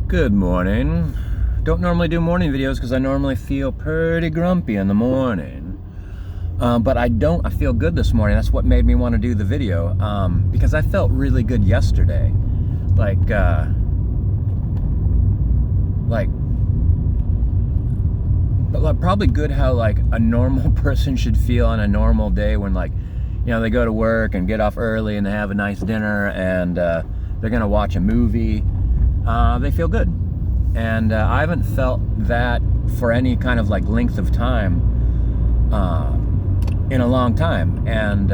Good morning. Don't normally do morning videos because I normally feel pretty grumpy in the morning. But I feel good this morning. That's what made me want to do the video. Because I felt really good yesterday. But probably good how like a normal person should feel on a normal day when they go to work and get off early and they have a nice dinner and they're gonna watch a movie. They feel good. And I haven't felt that for any kind of length of time in a long time. And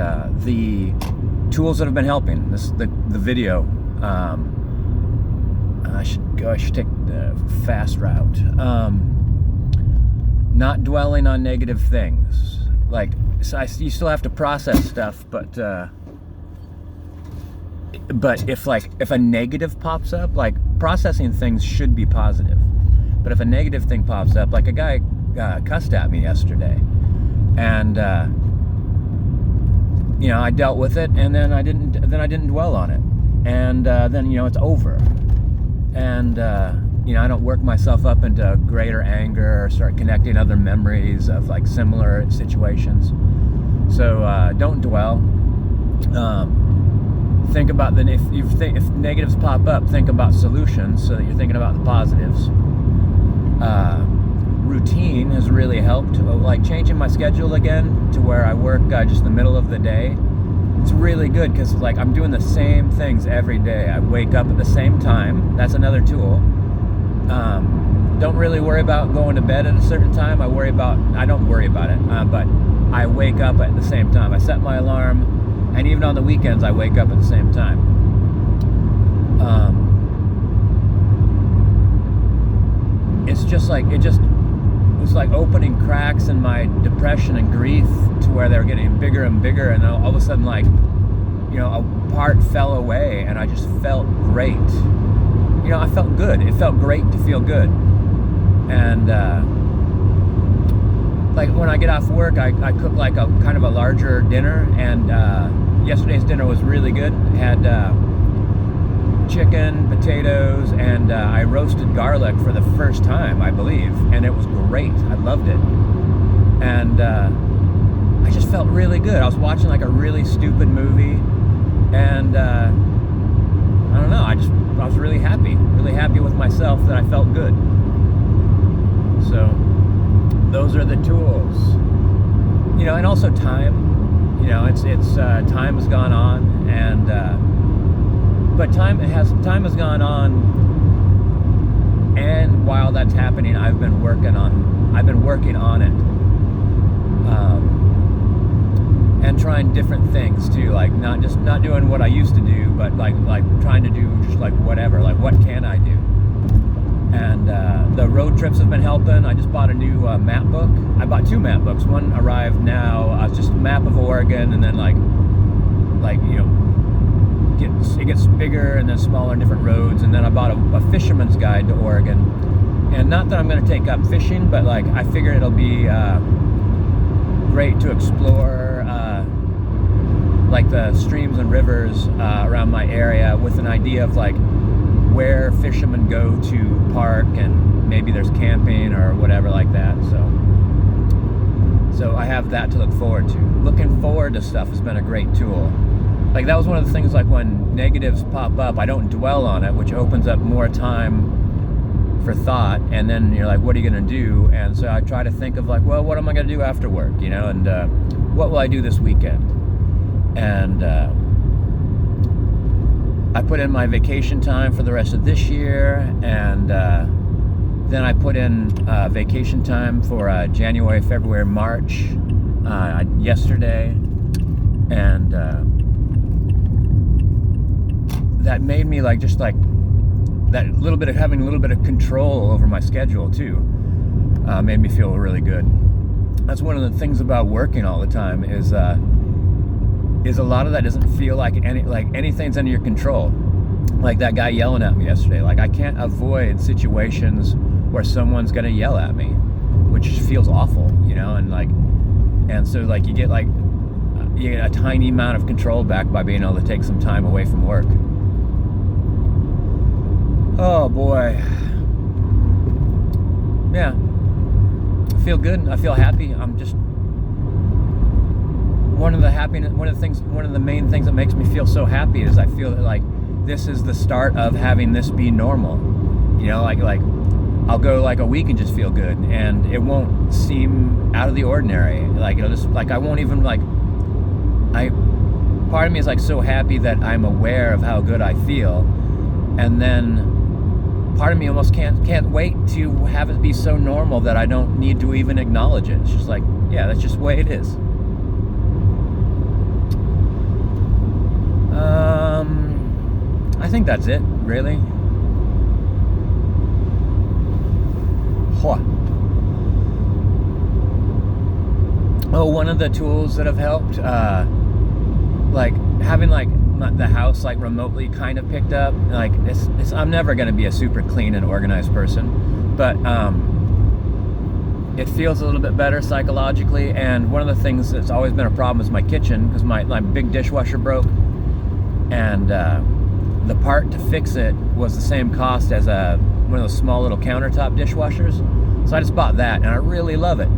the tools that have been helping, the video, I should take the fast route. Not dwelling on negative things. You still have to process stuff, but if a negative pops up, processing things should be positive. But if a negative thing pops up, like a guy cussed at me yesterday, and I dealt with it, and then I didn't dwell on it, and then it's over, and I don't work myself up into greater anger or start connecting other memories of similar situations. So don't dwell. Think about if negatives pop up, think about solutions so that you're thinking about the positives. Routine has really helped, changing my schedule again to where I work just the middle of the day. It's really good because I'm doing the same things every day. I wake up at the same time. That's another tool. Don't really worry about going to bed at a certain time. I don't worry about it, but I wake up at the same time. I set my alarm. And even on the weekends, I wake up at the same time. It's like opening cracks in my depression and grief to where they're getting bigger and bigger, and all of a sudden, a part fell away, and I just felt great. I felt good. It felt great to feel good. And when I get off work, I cook a kind of a larger dinner, and yesterday's dinner was really good. It had chicken, potatoes, and I roasted garlic for the first time, I believe, and it was great. I loved it, and I just felt really good. I was watching a really stupid movie, and I don't know. I was really happy with myself that I felt good. So those are the tools, and also time. It's time has gone on, and but time has gone on, and while that's happening, I've been working on it, and trying different things too, not doing what I used to do, but trying to do just whatever, what can I do? And the road trips have been helping. I just bought a new map book. I bought two map books. One arrived now. It's just a map of Oregon, and then it gets bigger and then smaller, different roads. And then I bought a fisherman's guide to Oregon. And not that I'm going to take up fishing, but I figure it'll be great to explore the streams and rivers around my area with an idea of where fishermen go to park, and maybe there's camping or whatever like that. So I have that to look forward to. Looking forward to stuff has been a great tool. That was one of the things, when negatives pop up, I don't dwell on it, which opens up more time for thought. And then you're what are you going to do? And so I try to think of well, what am I going to do after work? And what will I do this weekend? And I put in my vacation time for the rest of this year, and then I put in vacation time for January, February, March yesterday, and that made me that little bit of having a little bit of control over my schedule too, made me feel really good. That's one of the things about working all the time is a lot of that doesn't feel like anything's under your control. That guy yelling at me yesterday. I can't avoid situations where someone's gonna yell at me, which feels awful, and so you get a tiny amount of control back by being able to take some time away from work. Oh boy. yeah, I feel good. I feel happy. I'm just one of the main things that makes me feel so happy is I feel that like this is the start of having this be normal. You know, like I'll go like a week and just feel good, and it won't seem out of the ordinary. Like it'll just like I won't even like part of me is like so happy that I'm aware of how good I feel, and then part of me almost can't wait to have it be so normal that I don't need to even acknowledge it. It's just like, yeah, that's just the way it is. I think that's it, really. Oh, one of the tools that have helped, like having like the house like remotely kind of picked up. Like it's I'm never going to be a super clean and organized person, but it feels a little bit better psychologically. And one of the things that's always been a problem is my kitchen, because my big dishwasher broke, and the part to fix it was the same cost as one of those small little countertop dishwashers. So I just bought that, and I really love it.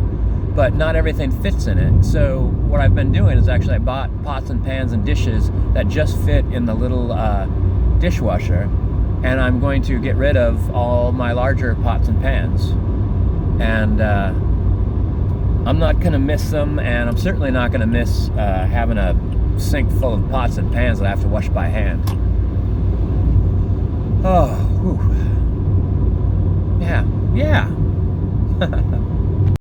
But not everything fits in it. So what I've been doing is actually I bought pots and pans and dishes that just fit in the little dishwasher, and I'm going to get rid of all my larger pots and pans. And I'm not going to miss them, and I'm certainly not going to miss having a sink full of pots and pans that I have to wash by hand. Oh, whew. Yeah.